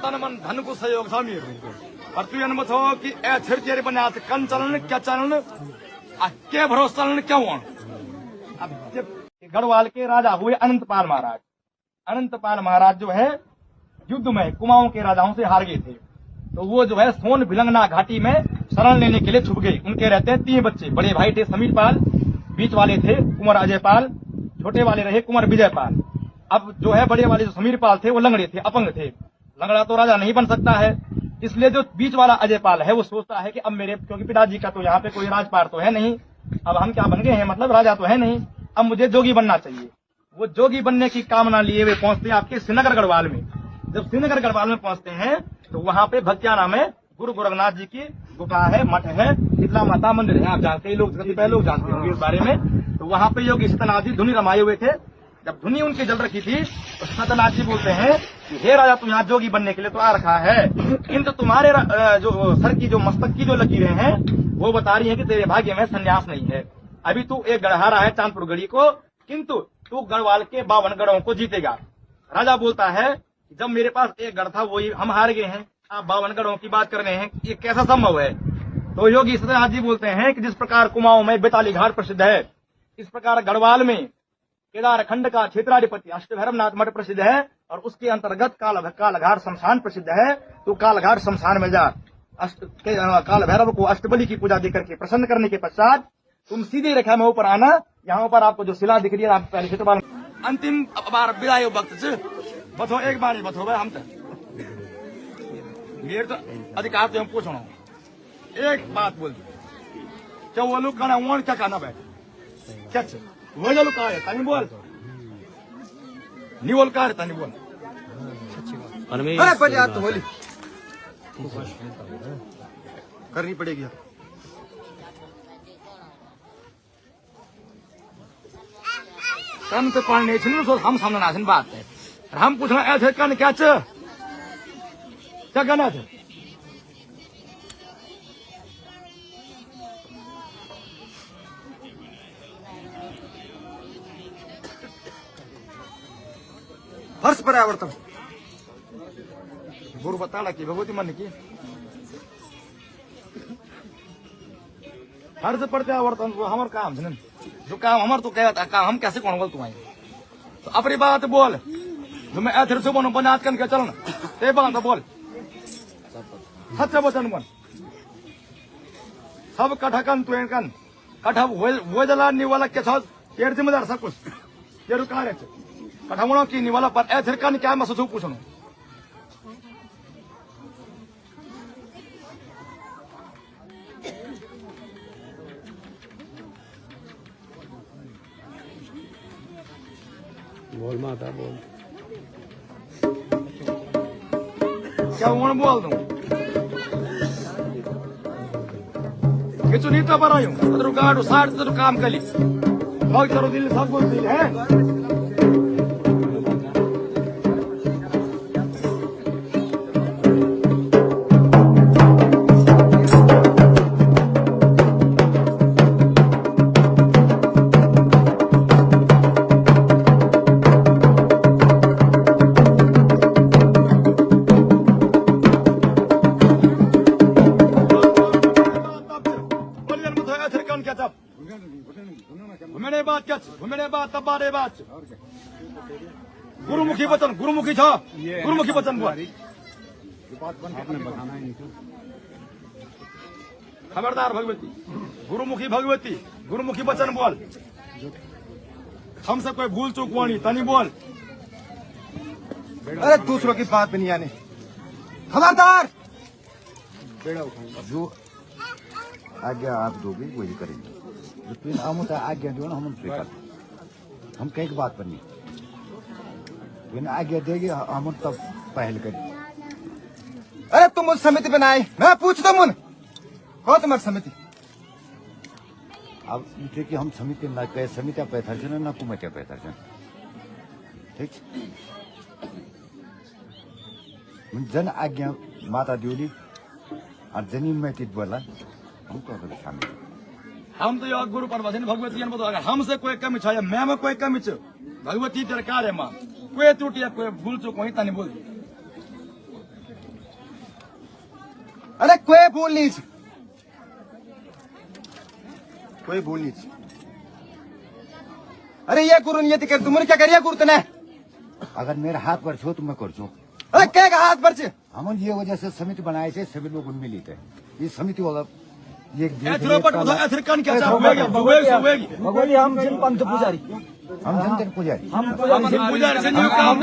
तन मन धन को सहयोग समीर और तू अनमत हो कि ए छिरचेरे बना कन चलन क्या चलन के भरोसे चलन क्यों। अब गढ़वाल के राजा हुए अनंतपाल महाराज। अनंतपाल महाराज जो है युद्ध में कुमाऊं के राजाओं से हार गए थे, तो वो जो है सोन भिलंगना घाटी में शरण लेने के लिए छुप गए। उनके रहते 3 बच्चे, बड़े भाई थे समीर पाल, बीच वाले थे कुंवर अजय पाल, छोटे वाले रहे कुंवर विजय पाल। अब जो है बड़े वाले जो समीर पाल थे वो लंगड़े थे, अपंग थे, लंगड़ा तो राजा नहीं बन सकता है। इसलिए जो बीच वाला अजय पाल है वो सोचता है कि अब मेरे, क्योंकि पिताजी का तो यहाँ पे कोई राजपाट तो है नहीं, अब हम क्या बन गए हैं, मतलब राजा तो है नहीं, अब मुझे जोगी बनना चाहिए। वो जोगी बनने की कामना लिए वे पहुंचते हैं आपके श्रीनगर गढ़वाल में। जब श्रीनगर गढ़वाल में पहुंचते हैं तो वहां पे भक्तियाना में गुरु गोरखनाथ जी की गुफा है, मठ है, शीतला माता मंदिर है, आप जानते हैं, लोग लोग जानते होंगे इस बारे में। तो वहां पे योगी सत्यनाथ जी धुनी रमाए हुए थे। जब धुनी उनकी जल रखी थी तो सत्यनाथ जी बोलते हैं कि हे राजा, तुम यहाँ जोगी बनने के लिए तो आ रखा है, किंतु तुम्हारे जो सर की जो मस्तक की जो लकीरें हैं वो बता रही है कि तेरे भाग्य में संन्यास नहीं है। अभी तू एक गढ़हारा है चांदपुर गढ़ी को, किंतु तू गढ़वाल के 52 गढ़ों को जीतेगा। राजा बोलता है जब मेरे पास एक गढ़ था वही हम हार गए हैं, आप 52 गढ़ों की बात कर रहे हैं, ये कैसा संभव है। तो योगी सत्यनाथ जी बोलते हैं कि जिस प्रकार कुमाऊं में बेताली घाट प्रसिद्ध है, इस प्रकार गढ़वाल में केदार खंड का क्षेत्राधिपति अष्टभैरवनाथ मठ प्रसिद्ध है, और उसके अंतर्गत कालघाट शमशान प्रसिद्ध है। तो कालघाट शमशान में जा काल भैरव को अष्टबली की पूजा देकर के प्रसन्न करने के पश्चात तुम सीधी रेखा में ऊपर आना। यहाँ पर आपको जो शिला दिख रही है, आप पहले से तो अंतिम बार विदाई वक्त से बतो एक बार ही बतो भाई, हम मेरे तो अधिकार तो हम पूछना एक बात बोल क्या वो लोग कहना वो क्या कहना बैठे क्या वो जो लोग कहा है तनी बोल नहीं बोल कहा है तनी बोल तो होली करनी पड़ेगी। तो पढ़ने हम सामने नासन बात है, हम पूछना ऐसे कन क्या कहना थे। हर्ष पर्यावर्तन गुरु बताना की भगवती मन की हर्ष प्रत्यावर्तन वो हमारे काम है, जो काम हमारे तो कहता काम हम कैसे कौन बोल तुम्हारी, तो अपनी बात बोल जो मैं ऐसे से बोलूं बनात कन क्या चलना ते बात बोल सच्चा वचन बोल सब कठा कन तू कन कठा वो जला निवाला क्या था केर जिम्मेदार सब कुछ ये रुका रहे कठा मुनो की निवाला पर ऐसे कन क्या मैं सोचूं पूछूं बोल माता बोल क्या उन्होंने बोल दूं कि तू नीता पर आयु तो गाड़ू साठ तो काम करी बहुत करो दिल सब कुछ दिल है। गुरुमुखी वचन गुरुमुखी था गुरुमुखी वचन बोल खबरदार भगवती गुरुमुखी भगवती गुरुमुखी वचन बोल हमसे कोई भूल चूक वाणी तनी बोल। अरे दूसरों की बात भी नहीं आने खबरदार जो आज्ञा आप दोगे वही करेंगे, लेकिन हम आज्ञा दो ना हम कई बात पर नहीं बिन आज्ञा देंगे हम तब पहल करेंगे। अरे तुम उस समिति बनाए मैं पूछता मुन कौन तुम्हारी समिति। अब कि हम समिति ना कहे समिति पैथर्जन ना कुमत्या पैथर्जन ठीक जन आज्ञा माता देवली और जनी में बोला हमको शामिल हम तो यार गुरु पर वचन भगवती अगर हमसे कोई कमी छा मैं में कोई कमी छ भगवती तेरे कार्य मां कोई त्रुटि कोई भूल चूक वही तनी बोल अरे कोई भूल नहीं, कोई भूल नहीं। अरे ये गुरु नहीं कर तुमने क्या करिए गुरु तने? अगर मेरे हाथ पर छो तो मैं कर छो। अरे क्या का हाथ पर छे? हम ये वजह से समिति बनाए थे, सभी लोग उनमें लेते हैं। ये समिति वाला ये एथरो पर एथर कन क्या हुएगी भगवती हम जिन पंथ पुजारी हम जनता पुजारी हम पुजारी से न्यू काम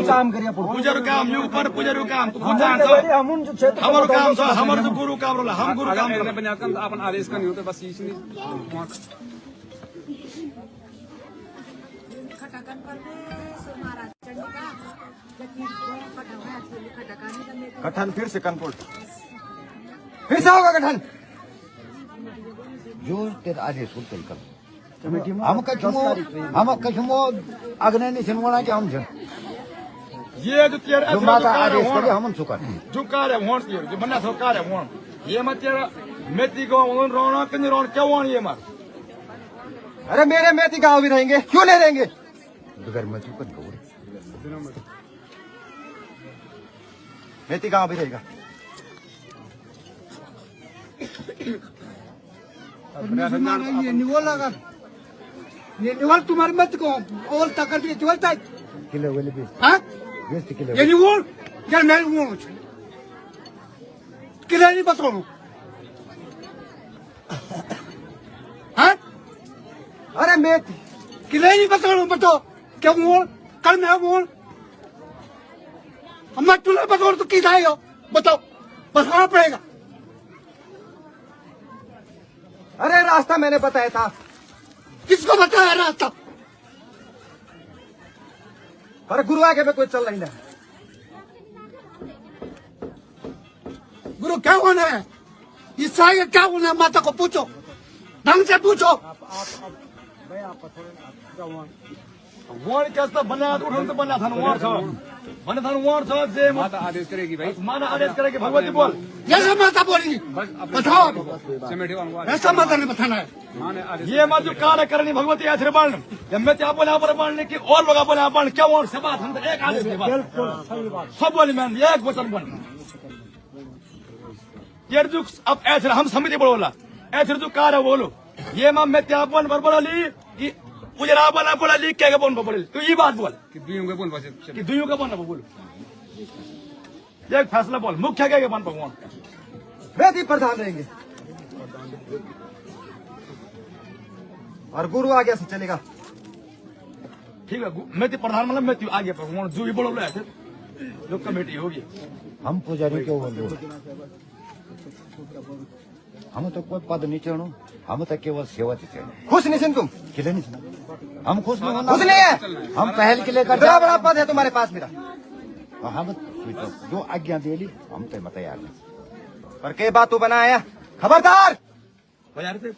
काम करिए पुजारी काम न्यू पर पुजारी काम तो खुद जान सो हम जो क्षेत्र हमर काम सो हमर जो गुरु काम रोला हम गुरु काम अगर बनाकर अपन आदेश का नहीं होता बस इसी खटाकन पर महाराज चंडिका कठन फिर से कनपुर, फिर से होगा कठन। जो तेरा आदेश हो तेल कर हम कछुमो अग्नि निशन वणा के हम जन ये जो तेरा जो माता आदेश करे हम सुकर जो कार्य होन जो बन्ना सो कार्य होन ये मत तेरा मेती को उन रोना कन रोन क्या होन ये मार। अरे मेरे मेथी गाँव भी रहेंगे, क्यों नहीं रहेंगे? बगैर मैं चुप कर मेथी गाँव भी रहेगा। ये निवल लगा ये निवल तुम्हारे मत को और तकर भी चलता है किलो वाले भी हां बेस्ट किलो ये निवल यार मैं वो किले नहीं बताऊं हां अरे मेथी किले नहीं बताऊं बताओ क्या वो कल मैं वो हम तुम्हें बताओ तो किधर है बताओ बताना पड़ेगा। अरे रास्ता मैंने बताया था। किसको बताया रास्ता? पर गुरु आगे पे कोई चल नहीं है। गुरु क्या होना है? ईसाई क्या होना है? माता को पूछो, ढंग से पूछो। वोन कैसा बना उठन तो बना था वोन छो बना था वोन छो जे माता आदेश करेगी भाई माना आदेश करेगी भगवती बोल जैसे माता बोलेगी बताओ अभी। समेटे वाला ऐसा माता ने बताना है। माने आदेश ये मत जो कार्य करनी भगवती ऐसे बन जब मैं क्या बोला पर बनने की और लोग बोला बन क्या वोन से बात हम तो एक आदेश के बात सब बोली मैं एक वचन बन ये जो अब ऐसे हम समिति बोला ऐसे जो कार्य बोलो ये मैं क्या बोल पर बोली कि उजरा बना बोला लिख के बोल बोले तो ये बात बोल कि दुइयों के बोल बसे कि दुइयों का बन बोल एक फैसला बोल मुख्य क्या बन भगवान मेथी प्रधान रहेंगे और गुरु आगे से चलेगा। ठीक है मैं तो प्रधान मतलब मैं आगे भगवान जो भी बोलो ऐसे जो कमेटी होगी हम पुजारी क्यों बोल हम तो कोई पद नहीं चढ़ो हम तो केवल सेवा से चढ़ो। खुश नहीं तुम? किले नहीं हम खुश नहीं होना खुश नहीं है? हम पहल के लेकर बड़ा बड़ा पद है तुम्हारे पास मेरा। हम जो आज्ञा दे ली हम तो तैयार हैं। पर के बात तू बनाया खबरदार। यार से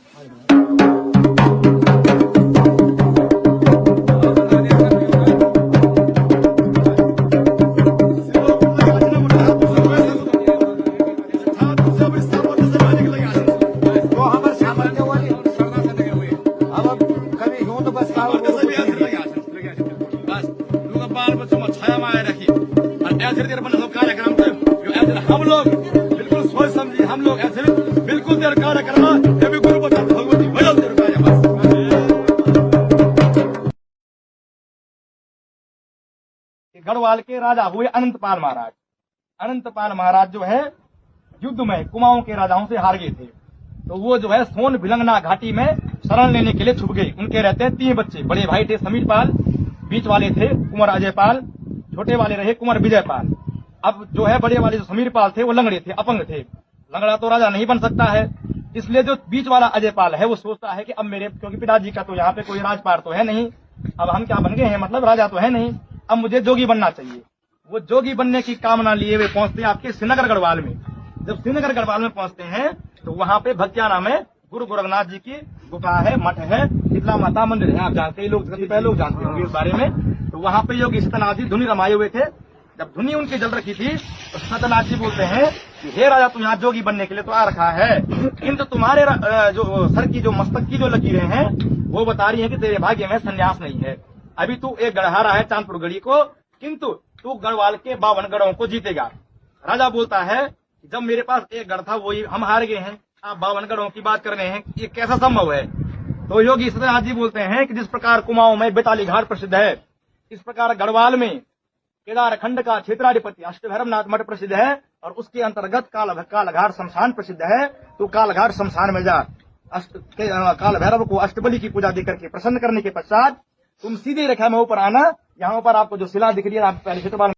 कार्यक्रम हम लोग बिल्कुल सोच समझी हम लोग ऐसे बिल्कुल देर कार्यक्रम ये भी गुरु बता भगवती भजन देर गढ़वाल के राजा हुए अनंतपाल महाराज। अनंतपाल महाराज जो है युद्ध में कुमाऊं के राजाओं से हार गए थे तो वो जो है सोन भिलंगना घाटी में शरण लेने के लिए छुप गए। उनके रहते हैं 3 बच्चे, बड़े भाई थे समीर पाल, बीच वाले थे कुंवर अजय पाल, छोटे वाले रहे कुंवर विजय पाल। अब जो है बड़े वाले जो समीर पाल थे वो लंगड़े थे, अपंग थे। लंगड़ा तो राजा नहीं बन सकता है, इसलिए जो बीच वाला अजय पाल है वो सोचता है कि अब मेरे क्योंकि पिताजी का तो यहाँ पे कोई राजपाट तो है नहीं, अब हम क्या बन गए हैं, मतलब राजा तो है नहीं, अब मुझे जोगी बनना चाहिए। वो जोगी बनने की कामना लिए वे पहुंचते हैं आपके श्रीनगर गढ़वाल में। जब श्रीनगर गढ़वाल में पहुंचते हैं तो वहाँ पे भक्तियाना में गुरु गोरखनाथ जी की गुफा है, मठ है, शीतला माता मंदिर है, आप जानते हैं, लोग पहले लोग जानते होंगे इस बारे में। तो वहाँ पे योगी सत्यनाथ जी धुनी रमाए हुए थे। जब धुनी उनकी जल रखी थी तो सत्यनाथ जी बोलते हैं कि हे राजा तू यहाँ जोगी बनने के लिए तो आ रखा है, किंतु तुम्हारे जो सर की जो मस्तक की जो लकीरें हैं वो बता रही है कि तेरे भाग्य में संन्यास नहीं है। अभी तू एक गढ़हारा है चांदपुर गढ़ी को, किंतु तू गढ़वाल के 52 गढ़ों को जीतेगा। राजा बोलता है जब मेरे पास एक गढ़ था वही हम हार गए हैं, आप 52 गढ़ों की बात कर रहे हैं, ये कैसा संभव है? तो योगी सत्यनाथ जी बोलते हैं कि जिस प्रकार कुमाऊं में बेताली घाट प्रसिद्ध है, इस प्रकार गढ़वाल में केदार खंड का क्षेत्राधिपति अष्टभैरवनाथ मठ प्रसिद्ध है और उसके अंतर्गत कालघाट शमशान प्रसिद्ध है। तो कालघाट शमशान में जा काल भैरव को अष्टबली की पूजा देकर के प्रसन्न करने के पश्चात तुम सीधे रेखा में ऊपर आना। यहाँ पर आपको जो शिला दिख रही है, आप पहले क्षेत्रपाल